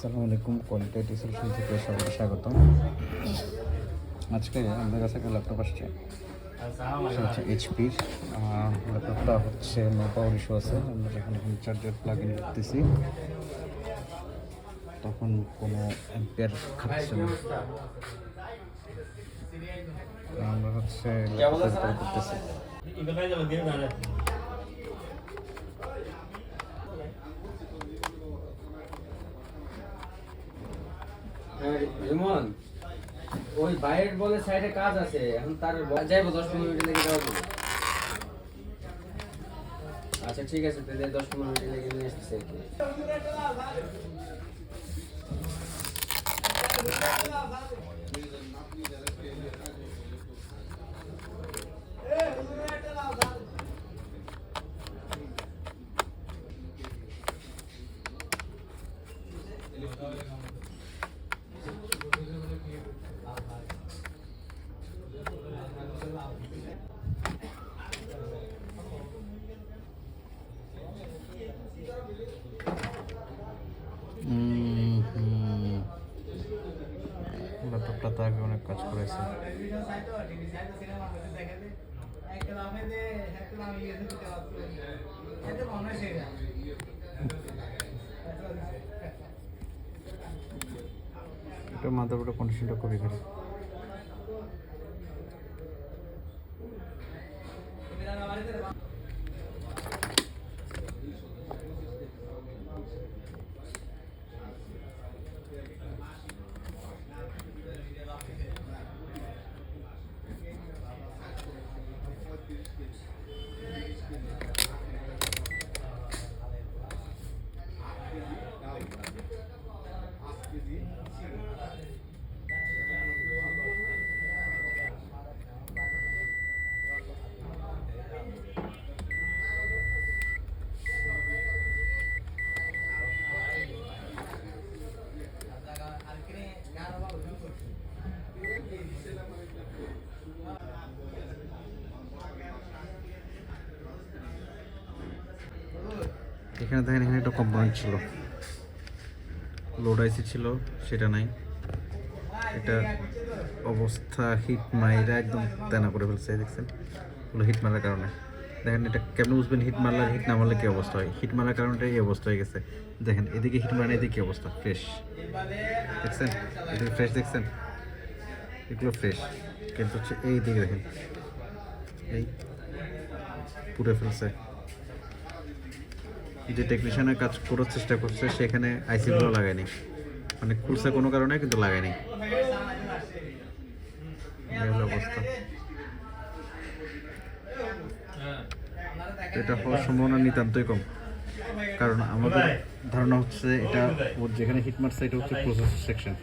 আসসালামু আলাইকুম, quality solution থেকে সবাইকে স্বাগতম। আজকে আমাদের কাছে একটা ল্যাপটপ আসছে, সেটা হচ্ছে এইচপির ল্যাপটপটা হচ্ছে নো পাওয়ার ইস্যু আছে। আমরা যখন এখন চার্জার প্লাগ ইন করতেছি তখন কোনো অ্যাম্পিয়ার খাচ্ছে না। আমরা হচ্ছে ল্যাপটপ করতেছি। রিমন ওই বাইরের বলে সাইডে কাজ আছে, এখন তার যাইবো 10-15 মিনিট লেগে যাওয়া। আচ্ছা ঠিক আছে, তাহলে 10-15 মিনিট লেগে নিয়ে আসতেছে আর কি। ল্যাপটপটা তো আগে অনেক কাজ করেছে। এটা মাদারবোর্ডের কন্ডিশনটা খুবই খারাপ। এখানে দেখেন, এখানে একটা কম্পোনেন্ট ছিল, লোড আইসি ছিল, সেটা নাই। এটা অবস্থা হিট মাইরা একদম তেনা করে ফেলছে, দেখছেন? ওগুলো হিট মারার কারণে। দেখেন এটা কেমন বুঝবেন হিট মারলে, হিট না মারলে কী অবস্থা হয়। হিট মারার কারণটা এই অবস্থা হয়ে গেছে। দেখেন এদিকে হিট মারে, এদিকে কী অবস্থা, ফ্রেশ দেখছেন? এদিকে ফ্রেশ দেখছেন, এগুলো ফ্রেশ, কিন্তু হচ্ছে এই দিকে দেখেন এই পুড়ে ফেলছে। যে টেকনিশিয়ানের কাজ করার চেষ্টা করছে সেখানে আইসিগুলো লাগায়নি, মানে খুলছে কোনো কারণে কিন্তু লাগায়নি। এই হলো অবস্থা। এটা হওয়ার সম্ভাবনা নিতান্তই কম, কারণ আমাদের ধারণা হচ্ছে এটা ওর যেখানে হিট মারছে এটা হচ্ছে প্রসেস সেকশন।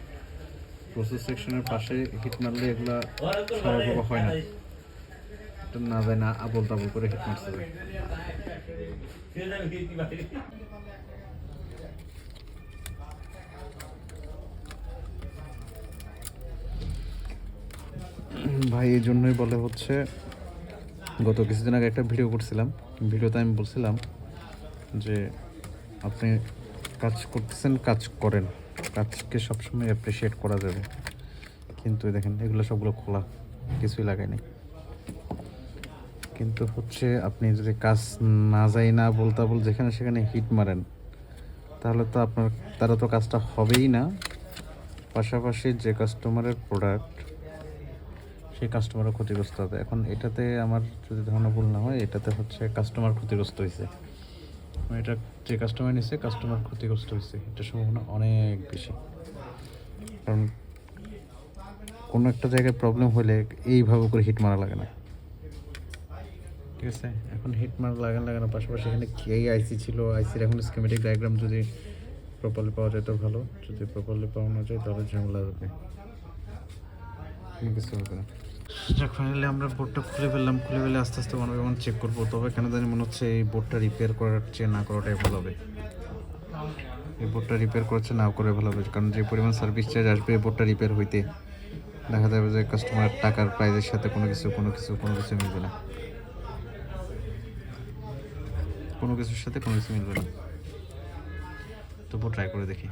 প্রসেস সেকশনের পাশে হিট মারলে এগুলা সরবরাহ হয় না, এটা না যায় না, আবল তাবল করে হিট মারছে। ভাই এই জন্যই বলে হচ্ছে, গত কিছুদিন আগে একটা ভিডিও করছিলাম, ভিডিওতে আমি বলছিলাম যে আপনি কাজ করতেছেন, কাজ করেন, কাজকে সবসময় অ্যাপ্রিসিয়েট করা যাবে। কিন্তু দেখেন এগুলো সবগুলো খোলা, কিছুই লাগায়নি। কিন্তু হচ্ছে আপনি যদি কাজ না যাই না বলতে বল যেখানে সেখানে হিট মারেন, তাহলে তো আপনার তারা তো কাজটা হবেই না, পাশাপাশি যে কাস্টমারের প্রোডাক্ট সেই কাস্টমারও ক্ষতিগ্রস্ত হবে। এখন এটাতে আমার যদি ধারণা ভুল না হয়, এটাতে হচ্ছে কাস্টমার ক্ষতিগ্রস্ত হয়েছে, এটা যে কাস্টমার নিচ্ছে কাস্টমার ক্ষতিগ্রস্ত হয়েছে, এটা সম্ভাবনা অনেক বেশি। কারণ কোনো একটা জায়গায় প্রবলেম হলে এইভাবে করে হিট মারা লাগে না, ঠিক আছে? এখন হিট মারা লাগানোর পাশাপাশি এখানে এই আইসি ছিল, আইসির এখন স্কিমেটিক ডায়াগ্রাম যদি প্রপারলি পাওয়া যায় তো ভালো, যদি প্রপারলি পাওয়া না যায় তাহলে ঝামেলা হবে, কিছু হবে না। যাক, ফাইনালি আমরা বোর্ডটা খুলে ফেললাম। খুলে ফেলে আস্তে আস্তে যেমন চেক করবো, তবে কেন জানি মনে হচ্ছে এই বোর্ডটা রিপেয়ার করার চেয়ে না করাটাই ভালো হবে। এই বোর্ডটা রিপেয়ার করছে না করে ভালো হবে, কারণ যে পরিমাণ সার্ভিস চার্জ আসবে এই বোর্ডটা রিপেয়ার হইতে, দেখা যাবে যে কাস্টমারের টাকার প্রাইজের সাথে কোনো কিছু মিলবে না, কোনো কিছুর সাথে কোনো কিছু মিলবে না। তবুও ট্রাই করে দেখি।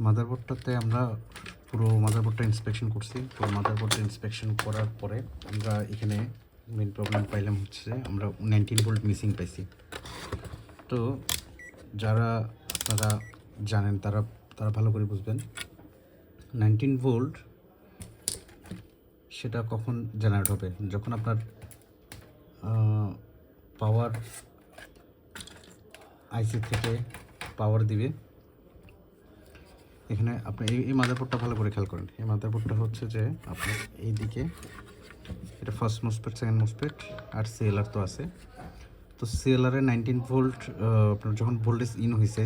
মাদারবোর্ডটাতে আমরা পুরো মাদারবোর্ডটা ইন্সপেকশন করছি। পুরো মাদারবোর্ডটা ইন্সপেকশন করার পরে আমরা এখানে মেন প্রবলেম পাইলাম হচ্ছে যে আমরা 19 ভোল্ট মিসিং পাইছি। তো যারা আপনারা জানেন তারা ভালো করে বুঝবেন 19 ভোল্ট সেটা কখন জেনারেট হবে, যখন আপনার পাওয়ার আইসি থেকে পাওয়ার দিবে। এখানে আপনি এই মাদারবোর্ডটা ভালো করে খেয়াল করেন। এই মাদারবোর্ডটা হচ্ছে যে আপনার এইদিকে এটা ফার্স্ট মোসপেট, সেকেন্ড মোসপেট আর সিএলআর তো আছে। তো সিএলআরে 19 ভোল্ট আপনার যখন ভোল্টেজ ইন হয়েছে,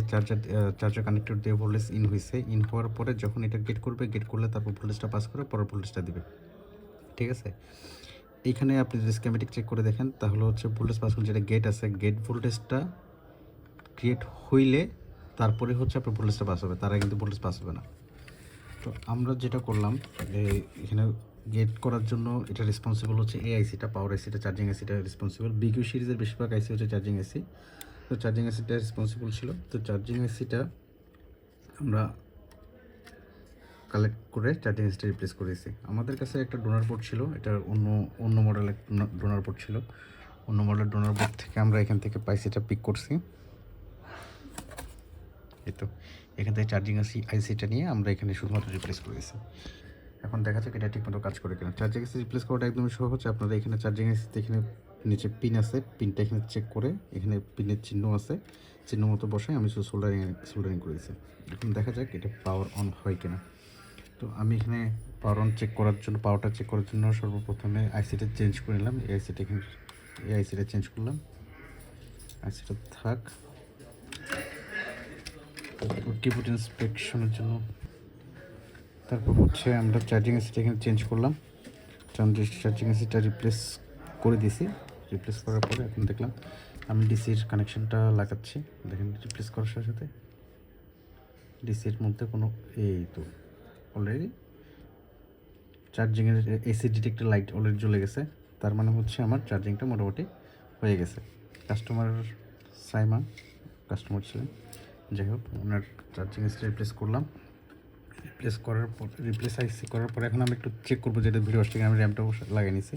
চার্জার কানেক্টর দিয়ে ভোল্টেজ ইন হয়েছে, ইন হওয়ার পরে যখন এটা গেট করবে, গেট করলে তারপর ভোল্টেজটা পাস করে পরের ভোল্টেজটা দিবে, ঠিক আছে। এইখানে আপনি যদি স্কেমেটিক চেক করে দেখেন তাহলে হচ্ছে ভোল্টেজ পাস যেটা গেট আছে, গেট ভোল্টেজটা ক্রিয়েট হইলে তারপরে হচ্ছে আপনার ভোল্টেজটা পাস হবে, তারা কিন্তু ভোল্টেজ পাস হবে না। তো আমরা যেটা করলাম এখানে গেট করার জন্য এটা রেসপন্সিবল হচ্ছে এই আইসিটা, পাওয়ার আইসিটা, চার্জিং আইসিটা রেসপন্সিবল। বিকিউ সিরিজের বেশিরভাগ আইসি হচ্ছে চার্জিং আইসি, তো চার্জিং আইসিটা রেসপন্সিবল ছিল। তো চার্জিং আইসিটা আমরা কালেক্ট করে চার্জিং আইসিটা রিপ্লেস করেছি। আমাদের কাছে একটা ডোনার পোর্ট ছিল, এটা অন্য মডেলের ডোনার পোর্ট ছিল। অন্য মডেলের ডোনার পোর্ট থেকে আমরা এখান থেকে পাইসিটা পিক করছি। এই তো এখান থেকে চার্জিং আইসিটা নিয়ে আমরা এখানে শুধুমাত্র রিপ্লেস করেছি। এখন দেখা যাক এটা ঠিকমতো কাজ করে কিনা। চার্জিং আইসি রিপ্লেস করাটা একদমই সহজ। আপনারা এখানে চার্জিং আইসিতে এখানে নিচে পিন আছে, পিনটা এখানে চেক করে এখানে পিনের চিহ্ন আছে, চিহ্ন মতো বসাই আমি শুধু সোল্ডারিং করেছি। এখন দেখা যাক এটা পাওয়ার অন হয় কিনা। তো আমি এখানে পাওয়ার অন চেক করার জন্য, পাওয়ারটা চেক করার জন্য সর্বপ্রথমে আইসিটা চেঞ্জ করে নিলাম। এই আইসিটা এখানে এই আইসিটা চেঞ্জ করলাম, আইসিটা থাক কিবোর্ড ইন্সপেকশনের জন্য। তারপর হচ্ছে আমরা চার্জিং এসিটা এখানে চেঞ্জ করলাম, চার্জিং এসিটা রিপ্লেস করে দিয়েছি। রিপ্লেস করার পরে এখন দেখলাম আমি ডিসির কানেকশানটা লাগাচ্ছি। দেখেন রিপ্লেস করার সাথে সাথে ডিসির মধ্যে কোনো এই তো অলরেডি চার্জিংয়ের এসি ডিটেক্টর লাইট অলরেডি জ্বলে গেছে। তার মানে হচ্ছে আমার চার্জিংটা মোটামুটি হয়ে গেছে। কাস্টমার সাইমা কাস্টমার ছিলেন, যাই হোক ওনার চার্জিং এসিটা রিপ্লেস করলাম। রিপ্লেস আইসি করার পরে এখন আমি একটু চেক করবো যেটা ভিডিও আসছে। আমি র্যামটা লাগিয়ে নিয়েছি,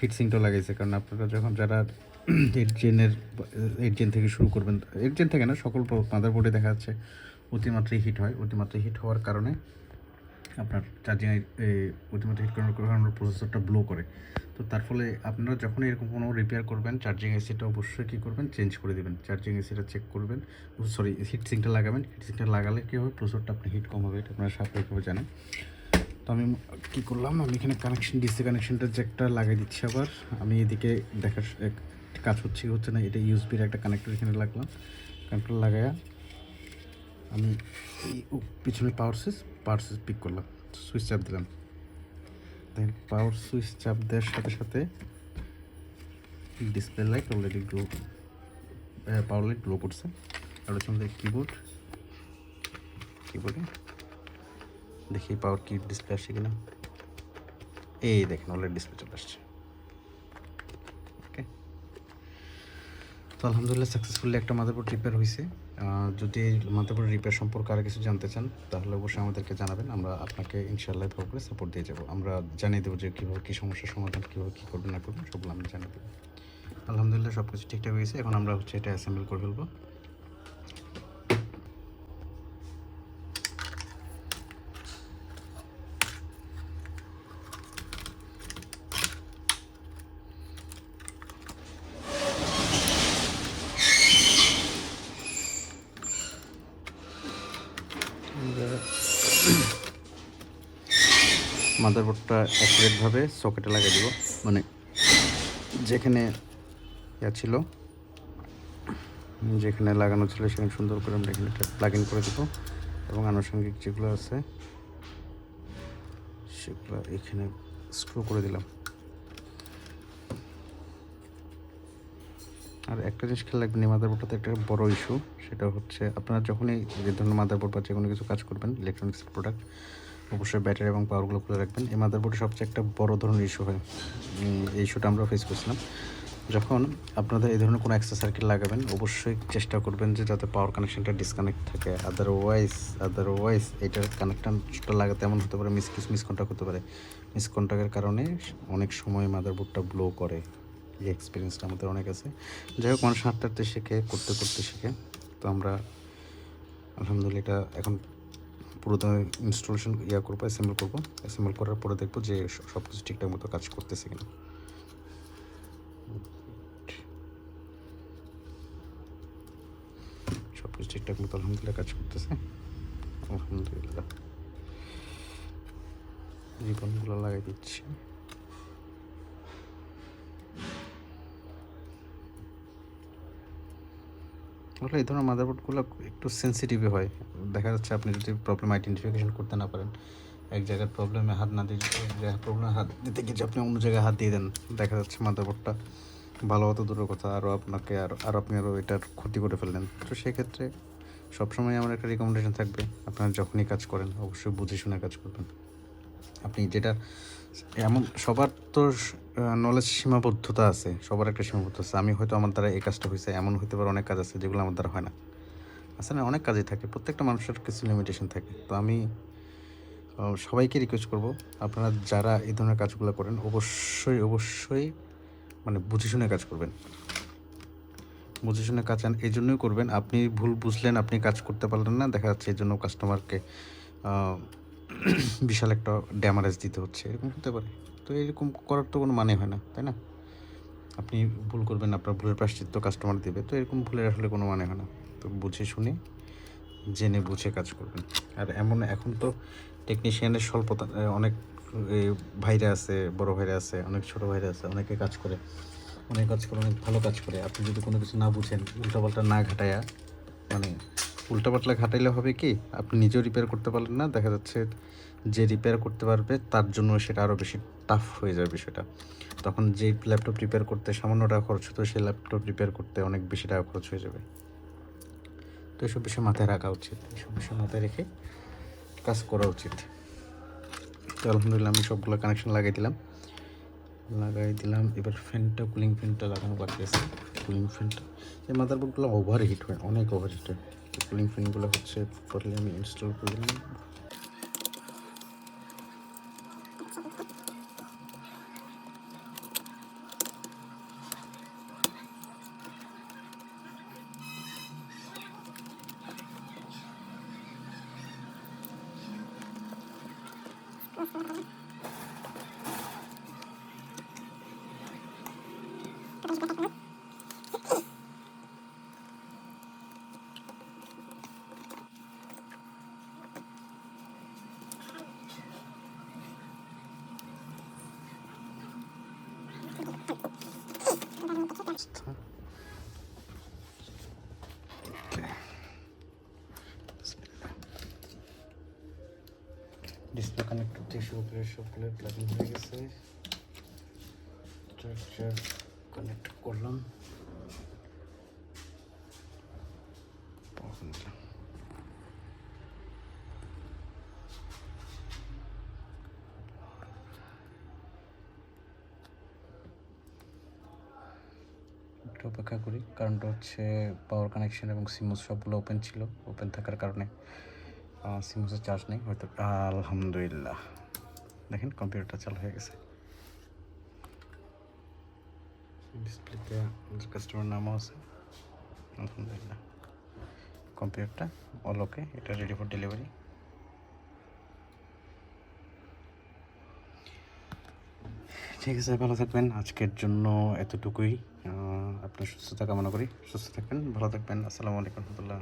হিটসিংটাও লাগাইছে। কারণ আপনারা যখন যারা 8 জেন থেকে শুরু করবেন, 8 জেন থেকে না, সকল মাদারবোর্ডে দেখা যাচ্ছে অতিমাত্রায় হিট হয়। অতিমাত্রায় হিট হওয়ার কারণে আপনার চার্জিং অতিমাত্রায় হিট করার কারণে প্রসেসরটা ব্লো করে। তো তার ফলে আপনারা যখন এরকম কোনো রিপেয়ার করবেন চার্জিং এসিটা অবশ্যই কী করবেন, চেঞ্জ করে দেবেন। চার্জিং এসিটা চেক করবেন, হিটসিংটা লাগাবেন। হিটসিংটা লাগালে কী হবে, প্রসেসরটা আপনার হিট কম হবে, এটা আপনারা স্বাভাবিকভাবে জানেন। তো আমি কী করলাম, আমি এখানে কানেকশন ডিসি কানেকশনটা যে একটা লাগিয়ে দিচ্ছি। আবার আমি এদিকে দেখার কাজ হচ্ছে কি হচ্ছে না, এটা ইউএসবির একটা কানেক্টর এখানে লাগলাম। কানেক্টর লাগায়া আমি এই পিছনে পাওয়ার সুইচ পিক করলাম, সুইচ চাপ দিলাম। দেখেন পাওয়ার সুইচ চাপ দেওয়ার সাথে সাথে ডিসপ্লে লাইট অলরেডি গ্লো, পাওয়ার লাইট গ্লো করছে। আর হচ্ছে আমাদের কিবোর্ডে দেখি পাওয়ার কি ডিসপ্লে আসছে কিনা। এই দেখেন অলরেডি ডিসপ্লে চলে আসছে। ওকে, তো আলহামদুলিল্লাহ সাকসেসফুলি একটা মাদারবোর্ড রিপেয়ার হয়েছে। যদি মাদারবোর্ড রিপেয়ার সম্পর্কে আরও কিছু জানতে চান তাহলে অবশ্যই আমাদেরকে জানাবেন, আমরা আপনাকে ইনশাআল্লাহ এভাবে করে সাপোর্ট দিয়ে যাবো। আমরা জানিয়ে দেবো যে কীভাবে কী সমস্যার সমাধান, কীভাবে কী করবেন না করবেন সবগুলো আমরা জানিয়ে দেবো। আলহামদুলিল্লাহ সব কিছু ঠিকঠাক হয়েছে। এখন আমরা হচ্ছে এটা অ্যাসেম্বল করে ফেলবো। মাদারবোর্ডটা অ্যাকুরেটভাবে সকেটে লাগিয়ে দিব, মানে যেখানে ছিল, যেখানে লাগানো ছিল সেখানে সুন্দর করে আমরা এখানে প্লাগ ইন করে দেবো এবং আনুষঙ্গিক যেগুলো আছে সেগুলো এখানে স্ক্রু করে দিলাম। আর একটা জিনিস খেয়াল রাখবেন, এই মাদারবোর্ডটাতে একটা বড় ইস্যু, সেটা হচ্ছে আপনারা যখনই যে ধরনের মাদারবোর্ড বা যে কোনো কিছু কাজ করবেন ইলেকট্রনিক্স প্রোডাক্ট, অবশ্যই ব্যাটারি এবং পাওয়ারগুলো খুলে রাখবেন। এই মাদারবোর্ডে সবচেয়ে একটা বড় ধরনের ইস্যু হয়, এই ইস্যুটা আমরা ফেস করছিলাম। যখন আপনাদের এই ধরনের কোনো অ্যাক্সেস সার্কিট লাগাবেন অবশ্যই চেষ্টা করবেন যে যাতে পাওয়ার কানেকশনটা ডিসকানেক্ট থাকে। আদারওয়াইজ এটার কানেকশনটা লাগাতে এমন হতে পারে মিসকন্টাক্ট হতে পারে। মিসকন্টাক্টের কারণে অনেক সময় মাদারবোর্ডটা ব্লো করে। এই এক্সপিরিয়েন্সটা আমাদের অনেক আছে। যাই হোক, মানুষ হাঁটতে হাঁটতে শেখে, করতে করতে শেখে। তো আমরা আলহামদুলিল্লাহ এটা এখন পুরোটা ইনস্টলেশন করবো, অ্যাসেম্বল করার পরে দেখবো যে সব কিছু ঠিকঠাক মতো কাজ করতেছে কিনা। সব কিছু ঠিকঠাক মতো আলহামদুলিল্লাহ কাজ করতেছে। আলহামদুলিল্লাহ রিবনগুলো লাগাই দিচ্ছি। আসলে এই ধরনের মাদারবোর্ডগুলো একটু সেন্সিটিভ হয়। দেখা যাচ্ছে আপনি যদি প্রবলেম আইডেন্টিফিকেশন করতে না পারেন, এক জায়গার প্রবলেমে হাত না দিয়ে, প্রবলেমে হাত দিতে গিয়ে আপনি অন্য জায়গায় হাত দিয়ে দেন, দেখা যাচ্ছে মাদারবোর্ডটা ভালো হতো দূরের কথা আরও আপনাকে আর আপনি আরও এটার ক্ষতি করে ফেললেন। তো সেক্ষেত্রে সবসময় আমার একটা রিকমেন্ডেশন থাকবে, আপনারা যখনই কাজ করেন অবশ্যই বুঝে শুনে কাজ করবেন। আপনি যেটা এমন সবার তো নলেজ সীমাবদ্ধতা আছে, সবার একটা সীমাবদ্ধতা আছে। আমি হয়তো আমার দ্বারা এই কাজটা হয়েছে, এমন হতে পারে অনেক কাজ আছে যেগুলো আমার দ্বারা হয় না। আছে না, অনেক কাজই থাকে, প্রত্যেকটা মানুষের কিছু লিমিটেশন থাকে। তো আমি সবাইকে রিকোয়েস্ট করব, আপনারা যারা এই ধরনের কাজগুলো করেন অবশ্যই মানে বুঝে শুনে কাজ করবেন। বুঝে শুনে কাজ এই জন্যই করবেন, আপনি ভুল বুঝলেন, আপনি কাজ করতে পারলেন না, দেখা যাচ্ছে এই জন্য কাস্টমারকে বিশাল একটা ড্যামারেজ দিতে হচ্ছে, এরকম হতে পারে। তো এরকম করার তো কোনো মানে হয় না, তাই না? আপনি ভুল করবেন, আপনার ভুলের প্রায়শ্চিত্ত কাস্টমার দেবে, তো এরকম ভুলের আসলে কোনো মানে হয় না। তো বুঝে শুনে জেনে বুঝে কাজ করবেন। আর এখন তো টেকনিশিয়ানের স্বল্পতা, অনেক ভাইরা আছে, বড় ভাইরা আছে, অনেক ছোটো ভাইরা আছে, অনেক কাজ করে, অনেক ভালো কাজ করে। আপনি যদি কোনো কিছু না বুঝেন, উল্টাপাল্টা না ঘাটায়া, মানে উল্টাপাল্টা ঘাটাইলে হবে কি, আপনি নিজেও রিপেয়ার করতে পারলেন না, দেখা যাচ্ছে যে রিপেয়ার করতে পারবে তার জন্য সেটা আরও বেশি টাফ হয়ে যাবে বিষয়টা। তখন যে ল্যাপটপ রিপেয়ার করতে সামান্য টাকা খরচ হতো, সেই ল্যাপটপ রিপেয়ার করতে অনেক বেশি টাকা খরচ হয়ে যাবে। তো এইসব বিষয় মাথায় রাখা উচিত, এইসব বিষয় মাথায় রেখে কাজ করা উচিত। তো আলহামদুলিল্লাহ আমি সবগুলো কানেকশন লাগাই দিলাম। এবার ফ্যানটা, কুলিং ফ্যানটা লাগানো বাকি আছে। কুলিং ফ্যানটা, এই মাদারবোর্ডগুলো ওভার হিট হয়, অনেক ওভার হিট হয়। কুলিং ফ্যানগুলো হচ্ছে প্রপারলি আমি ইনস্টল করে দিলাম। ডিসপ্লে কানেক্টর থেকে শুরু করে সবগুলো প্লাগইন হয়ে গেছে। চার্জার কানেক্ট করলাম। একটু অপেক্ষা করি, কারণটা হচ্ছে পাওয়ার কানেকশন এবং সিমোস সবগুলো ওপেন ছিল। ওপেন থাকার কারণে সিমোসের চার্জ নেই হয়তো। আলহামদুলিল্লাহ, দেখেন কম্পিউটারটা চালু হয়ে গেছে। ডিসপ্লেতে কাস্টমার নামও আছে। আলহামদুলিল্লাহ, কম্পিউটারটা অল ওকে, এটা রেডি ফর ডেলিভারি। ঠিক আছে, ভালো থাকবেন। আজকের জন্য এতটুকুই। আপনার সুস্থতা কামনা করি। সুস্থ থাকবেন, ভালো থাকবেন। আসসালামু আলাইকুম রহমতুল্লাহ।